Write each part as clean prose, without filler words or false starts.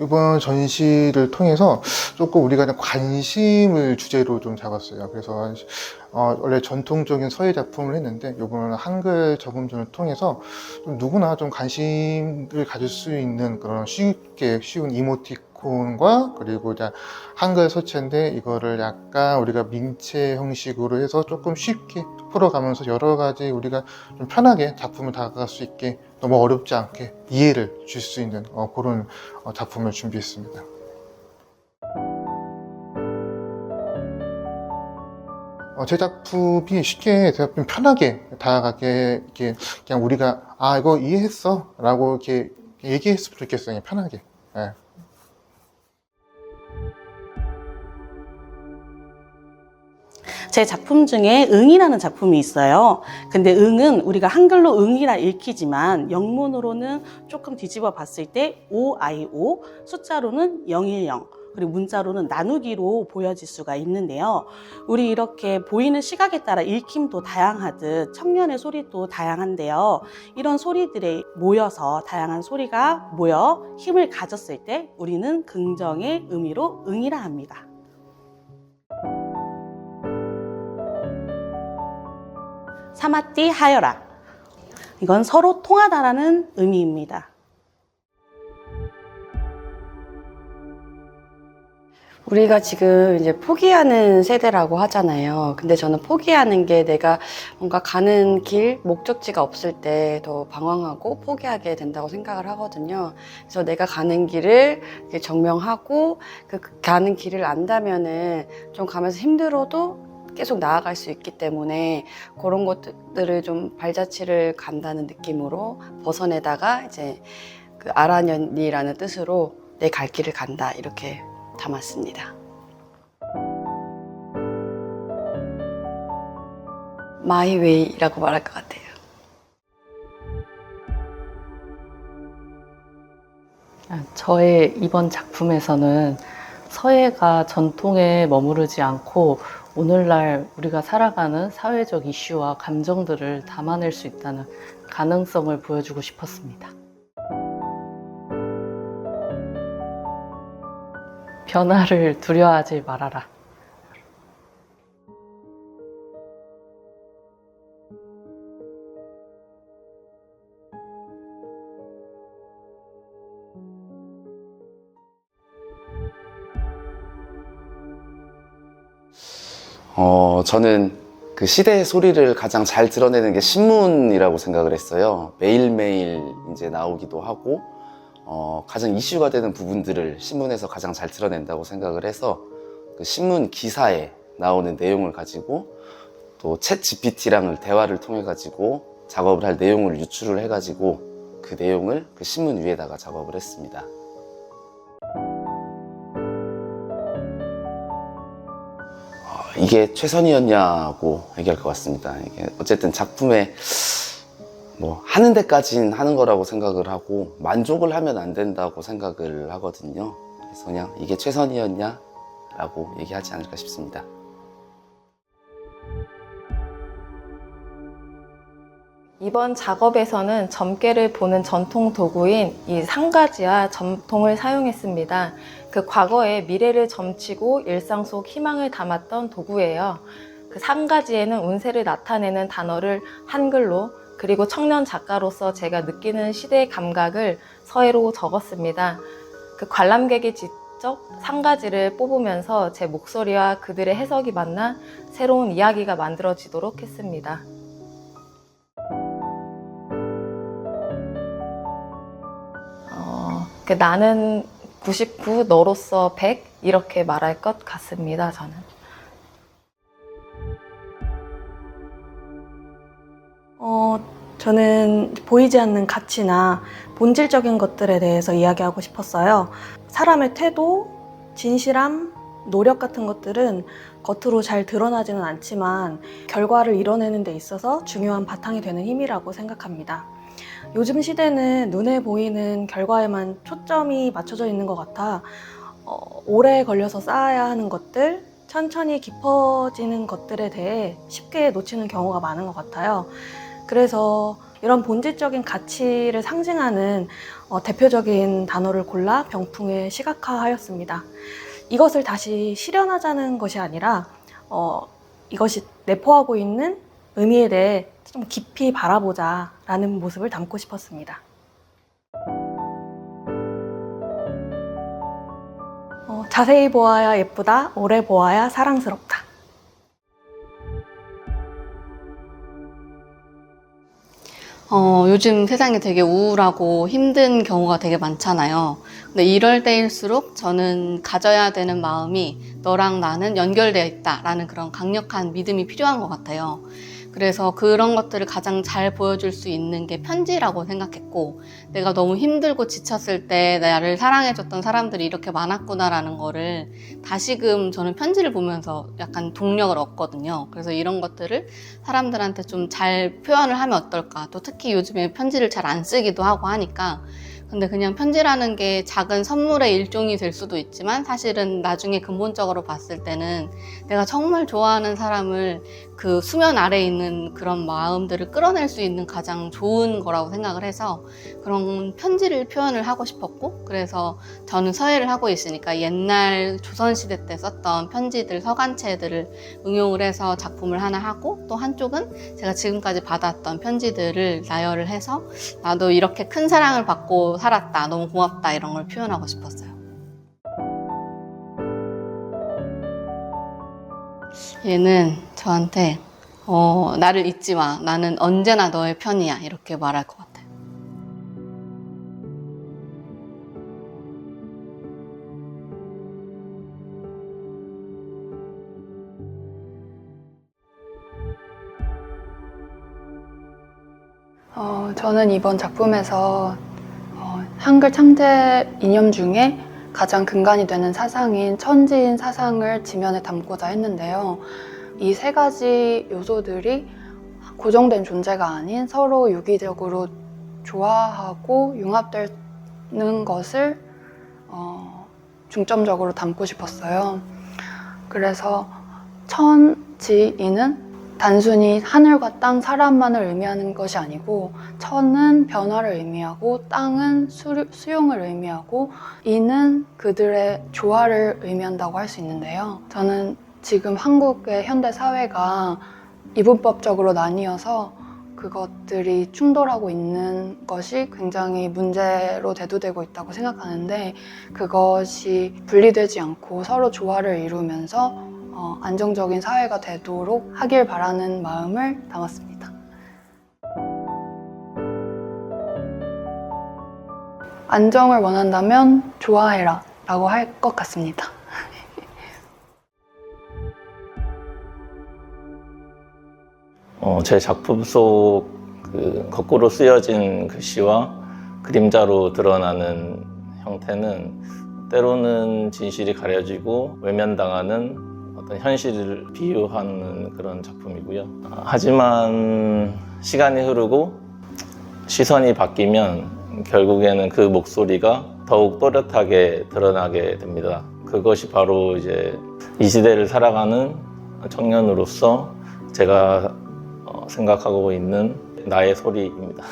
이번 전시를 통해서 조금 우리가 관심을 주제로 좀 잡았어요. 그래서 원래 전통적인 서예 작품을 했는데 이번에는 한글 저금전을 통해서 좀 누구나 좀 관심을 가질 수 있는 그런 쉽게 쉬운 이모티콘과 그리고 이제 한글 서체인데 이거를 약간 우리가 민체 형식으로 해서 조금 쉽게 풀어가면서 여러 가지 우리가 좀 편하게 작품을 다가갈 수 있게 너무 어렵지 않게 이해를 줄 수 있는 그런 작품을 준비했습니다. 제 작품이 쉽게 제가 좀 편하게 다가가게 이렇게 그냥 우리가 이거 이해했어 라고 이렇게 얘기했으면 좋겠어요. 그냥 편하게. 예. 제 작품 중에 응이라는 작품이 있어요. 근데 응은 우리가 한글로 응이라 읽히지만 영문으로는 조금 뒤집어 봤을 때 OIO, 숫자로는 010, 그리고 문자로는 나누기로 보여질 수가 있는데요. 우리 이렇게 보이는 시각에 따라 읽힘도 다양하듯 청년의 소리도 다양한데요. 이런 소리들이 모여서 다양한 소리가 모여 힘을 가졌을 때 우리는 긍정의 의미로 응이라 합니다. 사마띠 하여라. 이건 서로 통하다라는 의미입니다. 우리가 지금 이제 포기하는 세대라고 하잖아요. 근데 저는 포기하는 게 내가 뭔가 가는 길, 목적지가 없을 때 더 방황하고 포기하게 된다고 생각을 하거든요. 그래서 내가 가는 길을 정명하고 그 가는 길을 안다면은 좀 가면서 힘들어도 계속 나아갈 수 있기 때문에 그런 것들을 좀 발자취를 간다는 느낌으로 벗어내다가 이제 그 아라년이라는 뜻으로 내 갈 길을 간다 이렇게 담았습니다. 마이웨이라고 말할 것 같아요. 저의 이번 작품에서는 서예가 전통에 머무르지 않고 오늘날 우리가 살아가는 사회적 이슈와 감정들을 담아낼 수 있다는 가능성을 보여주고 싶었습니다. 변화를 두려워하지 말아라. 저는 그 시대의 소리를 가장 잘 드러내는 게 신문이라고 생각을 했어요. 매일매일 이제 나오기도 하고, 가장 이슈가 되는 부분들을 신문에서 가장 잘 드러낸다고 생각을 해서 그 신문 기사에 나오는 내용을 가지고 또 챗 GPT랑 대화를 통해 가지고 작업을 할 내용을 유출을 해 가지고 그 내용을 그 신문 위에다가 작업을 했습니다. 이게 최선이었냐고 얘기할 것 같습니다. 이게 어쨌든 작품에 뭐 하는 데까지는 하는 거라고 생각을 하고 만족을 하면 안 된다고 생각을 하거든요. 그래서 그냥 이게 최선이었냐 라고 얘기하지 않을까 싶습니다. 이번 작업에서는 점괘를 보는 전통 도구인 이 상가지와 점통을 사용했습니다. 그 과거에 미래를 점치고 일상 속 희망을 담았던 도구예요. 그 상가지에는 운세를 나타내는 단어를 한글로, 그리고 청년 작가로서 제가 느끼는 시대의 감각을 서예로 적었습니다. 그 관람객이 직접 상가지를 뽑으면서 제 목소리와 그들의 해석이 만나 새로운 이야기가 만들어지도록 했습니다. 나는 99, 너로서 100 이렇게 말할 것 같습니다. 저는 보이지 않는 가치나 본질적인 것들에 대해서 이야기하고 싶었어요. 사람의 태도, 진실함, 노력 같은 것들은 겉으로 잘 드러나지는 않지만 결과를 이뤄내는 데 있어서 중요한 바탕이 되는 힘이라고 생각합니다. 요즘 시대는 눈에 보이는 결과에만 초점이 맞춰져 있는 것 같아 오래 걸려서 쌓아야 하는 것들, 천천히 깊어지는 것들에 대해 쉽게 놓치는 경우가 많은 것 같아요. 그래서 이런 본질적인 가치를 상징하는 대표적인 단어를 골라 병풍에 시각화하였습니다. 이것을 다시 실현하자는 것이 아니라 이것이 내포하고 있는 의미에 대해 좀 깊이 바라보자라는 모습을 담고 싶었습니다. 자세히 보아야 예쁘다, 오래 보아야 사랑스럽다. 요즘 세상이 되게 우울하고 힘든 경우가 되게 많잖아요. 근데 이럴 때일수록 저는 가져야 되는 마음이 너랑 나는 연결되어 있다라는 그런 강력한 믿음이 필요한 것 같아요. 그래서 그런 것들을 가장 잘 보여줄 수 있는 게 편지라고 생각했고, 내가 너무 힘들고 지쳤을 때 나를 사랑해줬던 사람들이 이렇게 많았구나라는 거를 다시금 저는 편지를 보면서 약간 동력을 얻거든요. 그래서 이런 것들을 사람들한테 좀 잘 표현을 하면 어떨까. 또 특히 요즘에 편지를 잘 안 쓰기도 하고 하니까. 근데 그냥 편지라는 게 작은 선물의 일종이 될 수도 있지만 사실은 나중에 근본적으로 봤을 때는 내가 정말 좋아하는 사람을 그 수면 아래에 있는 그런 마음들을 끌어낼 수 있는 가장 좋은 거라고 생각을 해서 그런 편지를 표현을 하고 싶었고, 그래서 저는 서예를 하고 있으니까 옛날 조선시대 때 썼던 편지들, 서간체들을 응용을 해서 작품을 하나 하고, 또 한쪽은 제가 지금까지 받았던 편지들을 나열을 해서 나도 이렇게 큰 사랑을 받고 살았다, 너무 고맙다, 이런 걸 표현하고 싶었어요. 얘는 저한테 나를 잊지 마, 나는 언제나 너의 편이야, 이렇게 말할 것 같아요. 저는 이번 작품에서 한글 창제 이념 중에 가장 근간이 되는 사상인 천지인 사상을 지면에 담고자 했는데요. 이 세 가지 요소들이 고정된 존재가 아닌 서로 유기적으로 좋아하고 융합되는 것을 중점적으로 담고 싶었어요. 그래서 천지인은 단순히 하늘과 땅, 사람만을 의미하는 것이 아니고, 천은 변화를 의미하고, 땅은 수용을 의미하고, 이는 그들의 조화를 의미한다고 할 수 있는데요. 저는 지금 한국의 현대 사회가 이분법적으로 나뉘어서 그것들이 충돌하고 있는 것이 굉장히 문제로 대두되고 있다고 생각하는데, 그것이 분리되지 않고 서로 조화를 이루면서 안정적인 사회가 되도록 하길 바라는 마음을 담았습니다. 안정을 원한다면 좋아해라 라고 할 것 같습니다. 제 작품 속 그 거꾸로 쓰여진 글씨와 그림자로 드러나는 형태는 때로는 진실이 가려지고 외면당하는 어떤 현실을 비유하는 그런 작품이고요. 하지만 시간이 흐르고 시선이 바뀌면 결국에는 그 목소리가 더욱 또렷하게 드러나게 됩니다. 그것이 바로 이제 이 시대를 살아가는 청년으로서 제가 생각하고 있는 나의 소리입니다.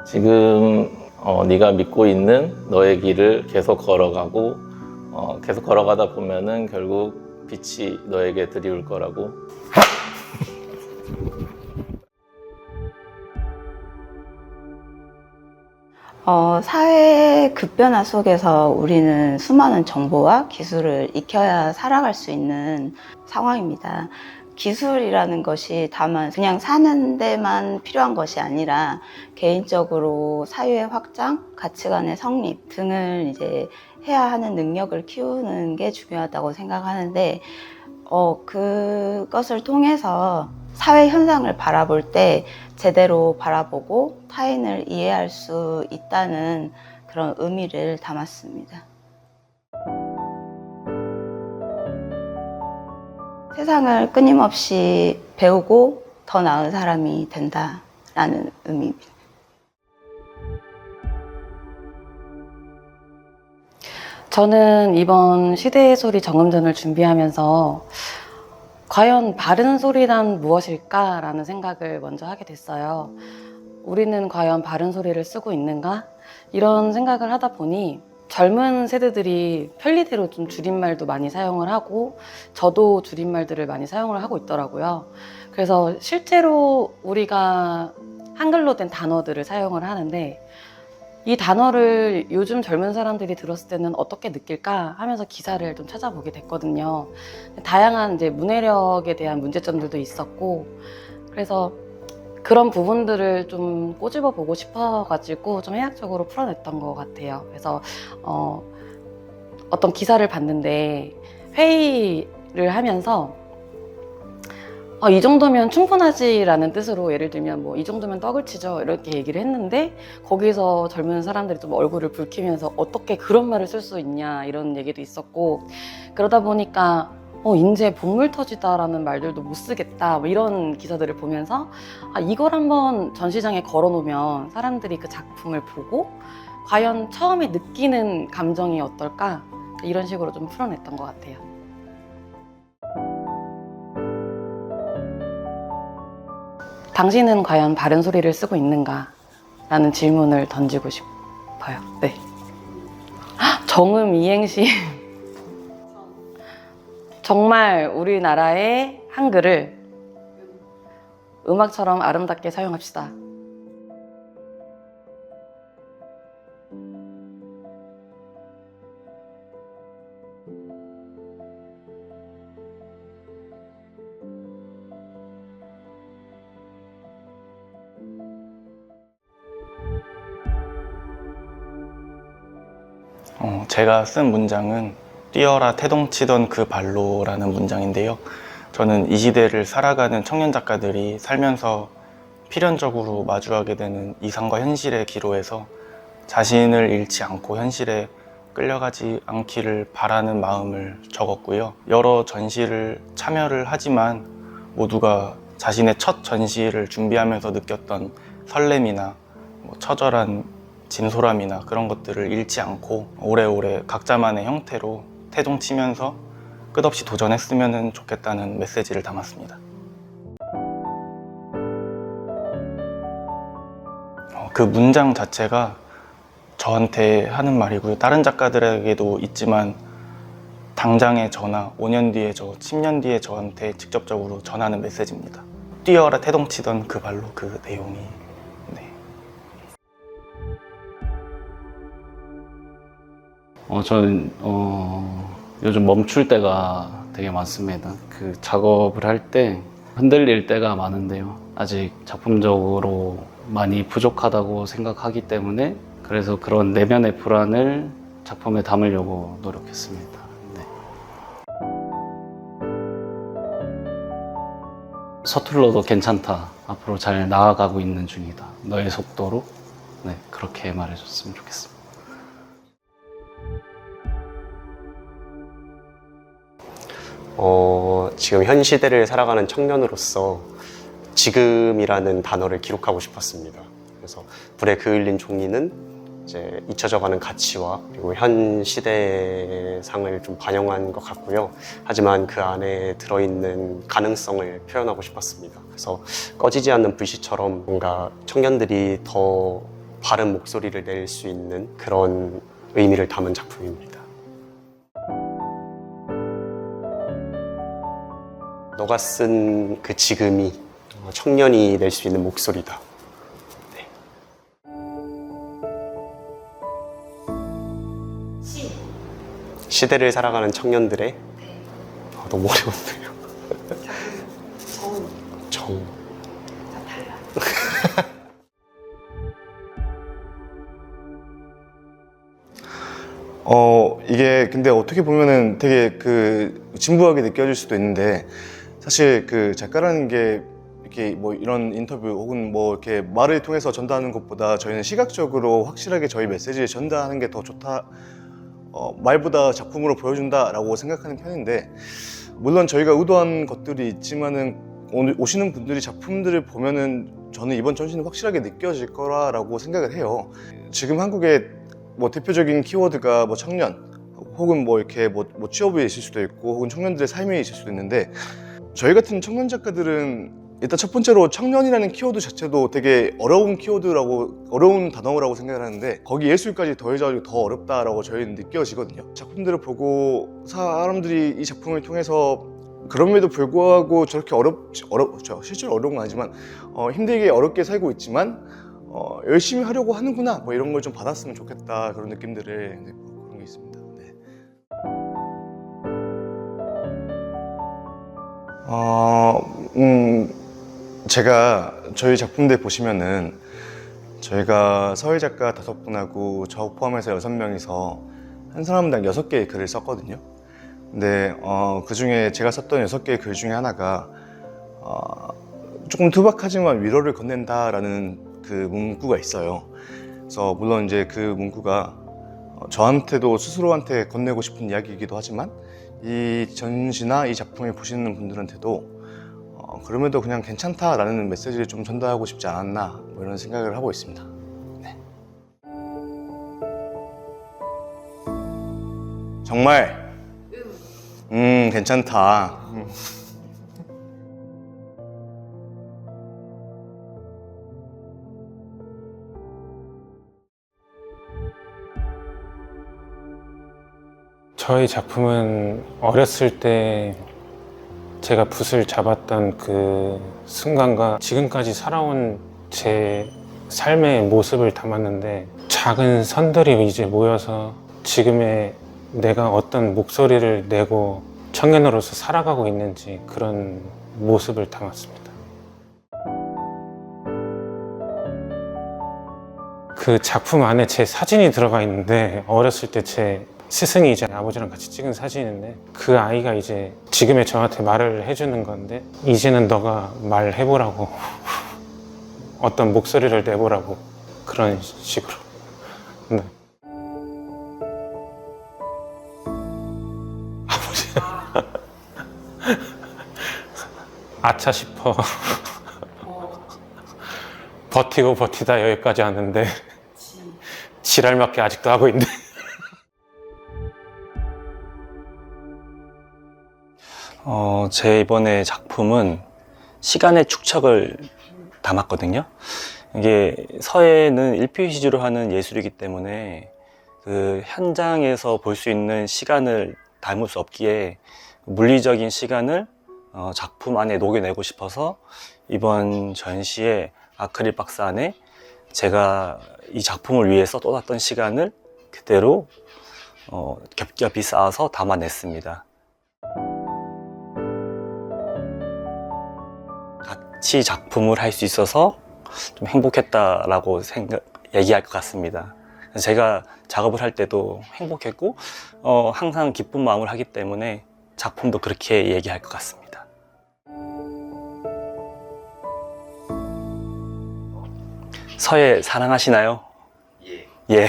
지금 네가 믿고 있는 너의 길을 계속 걸어가고 계속 걸어가다 보면은 결국 빛이 너에게 드리울 거라고. 사회의 급변화 속에서 우리는 수많은 정보와 기술을 익혀야 살아갈 수 있는 상황입니다. 기술이라는 것이 다만 그냥 사는 데만 필요한 것이 아니라 개인적으로 사유의 확장, 가치관의 성립 등을 이제 해야 하는 능력을 키우는 게 중요하다고 생각하는데, 그것을 통해서 사회 현상을 바라볼 때 제대로 바라보고 타인을 이해할 수 있다는 그런 의미를 담았습니다. 세상을 끊임없이 배우고 더 나은 사람이 된다라는 의미입니다. 저는 이번 시대의 소리 정음전을 준비하면서 과연 바른 소리란 무엇일까라는 생각을 먼저 하게 됐어요. 우리는 과연 바른 소리를 쓰고 있는가? 이런 생각을 하다 보니 젊은 세대들이 편리대로 좀 줄임말도 많이 사용을 하고 저도 줄임말들을 많이 사용을 하고 있더라고요. 그래서 실제로 우리가 한글로 된 단어들을 사용을 하는데 이 단어를 요즘 젊은 사람들이 들었을 때는 어떻게 느낄까 하면서 기사를 좀 찾아보게 됐거든요. 다양한 이제 문해력에 대한 문제점들도 있었고, 그래서 그런 부분들을 좀 꼬집어 보고 싶어가지고 좀 해학적으로 풀어냈던 것 같아요. 그래서 어떤 기사를 봤는데 회의를 하면서 이 정도면 충분하지라는 뜻으로 예를 들면 뭐 이 정도면 떡을 치죠 이렇게 얘기를 했는데 거기서 젊은 사람들이 좀 얼굴을 붉히면서 어떻게 그런 말을 쓸 수 있냐 이런 얘기도 있었고, 그러다 보니까 인제 본물 터지다라는 말들도 못 쓰겠다 뭐 이런 기사들을 보면서 이걸 한번 전시장에 걸어놓으면 사람들이 그 작품을 보고 과연 처음에 느끼는 감정이 어떨까 이런 식으로 좀 풀어냈던 것 같아요. 당신은 과연 바른 소리를 쓰고 있는가? 라는 질문을 던지고 싶어요. 네. 정음 이행시. 정말 우리나라의 한글을 음악처럼 아름답게 사용합시다. 제가 쓴 문장은 뛰어라 태동치던 그 발로라는 문장인데요. 저는 이 시대를 살아가는 청년 작가들이 살면서 필연적으로 마주하게 되는 이상과 현실의 기로에서 자신을 잃지 않고 현실에 끌려가지 않기를 바라는 마음을 적었고요. 여러 전시를 참여를 하지만 모두가 자신의 첫 전시를 준비하면서 느꼈던 설렘이나 처절한 진솔함이나 그런 것들을 잃지 않고 오래오래 각자만의 형태로 태동치면서 끝없이 도전했으면 좋겠다는 메시지를 담았습니다. 그 문장 자체가 저한테 하는 말이고요. 다른 작가들에게도 있지만 당장의 저나 5년 뒤에 저, 10년 뒤에 저한테 직접적으로 전하는 메시지입니다. 뛰어라 태동치던 그 발로 그 내용이. 저는 요즘 멈출 때가 되게 많습니다. 그 작업을 할 때 흔들릴 때가 많은데요. 아직 작품적으로 많이 부족하다고 생각하기 때문에 그래서 그런 내면의 불안을 작품에 담으려고 노력했습니다. 네. 서툴러도 괜찮다. 앞으로 잘 나아가고 있는 중이다. 너의 속도로. 네, 그렇게 말해줬으면 좋겠습니다. 지금 현 시대를 살아가는 청년으로서 지금이라는 단어를 기록하고 싶었습니다. 그래서 불에 그을린 종이는 이제 잊혀져가는 가치와 그리고 현 시대상을 좀 반영한 것 같고요. 하지만 그 안에 들어있는 가능성을 표현하고 싶었습니다. 그래서 꺼지지 않는 불씨처럼 뭔가 청년들이 더 바른 목소리를 낼 수 있는 그런 의미를 담은 작품입니다. 너가 쓴 그 지금이 청년이 낼 수 있는 목소리다. 네. 시대를 살아가는 청년들의 너무 어려운데요. 정. 이게 근데 어떻게 보면은 되게 그 진부하게 느껴질 수도 있는데 사실 그 작가라는 게 이렇게 뭐 이런 인터뷰 혹은 뭐 이렇게 말을 통해서 전달하는 것보다 저희는 시각적으로 확실하게 저희 메시지를 전달하는 게 더 좋다. 말보다 작품으로 보여준다라고 생각하는 편인데 물론 저희가 의도한 것들이 있지만은 오늘 오시는 분들이 작품들을 보면은 저는 이번 전시는 확실하게 느껴질 거라고 생각을 해요. 지금 한국의 뭐 대표적인 키워드가 뭐 청년 혹은 뭐 이렇게 뭐 취업에 있을 수도 있고 혹은 청년들의 삶에 있을 수도 있는데 저희 같은 청년 작가들은 일단 첫 번째로 청년이라는 키워드 자체도 되게 어려운 단어라고 생각을 하는데 거기 예술까지 더해져가지고 더 어렵다라고 저희는 느껴지거든요. 작품들을 보고 사람들이 이 작품을 통해서 그럼에도 불구하고 저렇게 어렵죠. 실제로 어려운 건 아니지만 힘들게 어렵게 살고 있지만 열심히 하려고 하는구나 뭐 이런 걸 좀 받았으면 좋겠다 그런 느낌들을 그런 게 있습니다. 네. 제가 저희 작품들 보시면은 저희가 서울 작가 5분하고 저 포함해서 6명이서 한 사람당 6개의 글을 썼거든요. 근데 그 중에 제가 썼던 6개의 글 중에 하나가 조금 투박하지만 위로를 건넨다라는 그 문구가 있어요. 그래서 물론 이제 그 문구가 저한테도 스스로한테 건네고 싶은 이야기이기도 하지만 이 전시나 이 작품을 보시는 분들한테도 그럼에도 그냥 괜찮다라는 메시지를 좀 전달하고 싶지 않았나 뭐 이런 생각을 하고 있습니다. 네. 정말 괜찮다. 저희 작품은 어렸을 때 제가 붓을 잡았던 그 순간과 지금까지 살아온 제 삶의 모습을 담았는데 작은 선들이 이제 모여서 지금의 내가 어떤 목소리를 내고 청년으로서 살아가고 있는지 그런 모습을 담았습니다. 그 작품 안에 제 사진이 들어가 있는데 어렸을 때 제 스승이 이제 아버지랑 같이 찍은 사진인데 그 아이가 이제 지금의 저한테 말을 해주는 건데 이제는 너가 말해보라고 어떤 목소리를 내보라고 그런 식으로. 네. 아버지 아차 싶어. 버티고 버티다 여기까지 왔는데 지랄맞게 아직도 하고 있네. 제 이번에 작품은 시간의 축적을 담았거든요. 이게 서예는 일필 위주로 하는 예술이기 때문에 그 현장에서 볼 수 있는 시간을 담을 수 없기에 물리적인 시간을 작품 안에 녹여내고 싶어서 이번 전시에 아크릴 박스 안에 제가 이 작품을 위해서 쏟았던 시간을 그대로 겹겹이 쌓아서 담아냈습니다. 같이 작품을 할 수 있어서 좀 행복했다라고 얘기할 것 같습니다. 제가 작업을 할 때도 행복했고 항상 기쁜 마음을 하기 때문에 작품도 그렇게 얘기할 것 같습니다. 서예 사랑하시나요? 예.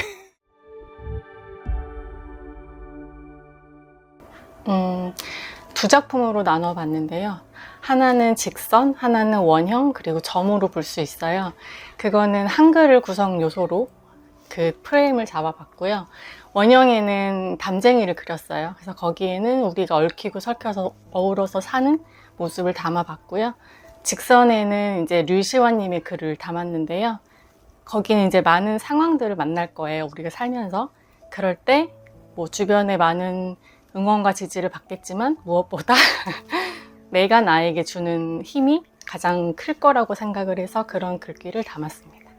두 작품으로 나눠봤는데요. 하나는 직선, 하나는 원형, 그리고 점으로 볼 수 있어요. 그거는 한글을 구성 요소로 그 프레임을 잡아봤고요. 원형에는 담쟁이를 그렸어요. 그래서 거기에는 우리가 얽히고 설켜서 어우러서 사는 모습을 담아봤고요. 직선에는 이제 류시환님의 글을 담았는데요. 거기는 이제 많은 상황들을 만날 거예요. 우리가 살면서. 그럴 때 뭐 주변에 많은 응원과 지지를 받겠지만 무엇보다 내가 나에게 주는 힘이 가장 클 거라고 생각을 해서 그런 글귀를 담았습니다.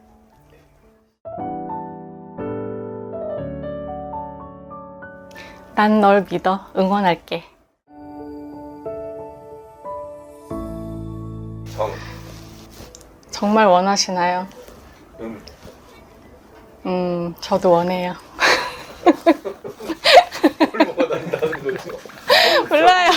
난 널 믿어. 응원할게. 정말 원하시나요? 저도 원해요. 뭘 원한다는 거죠? 몰라요.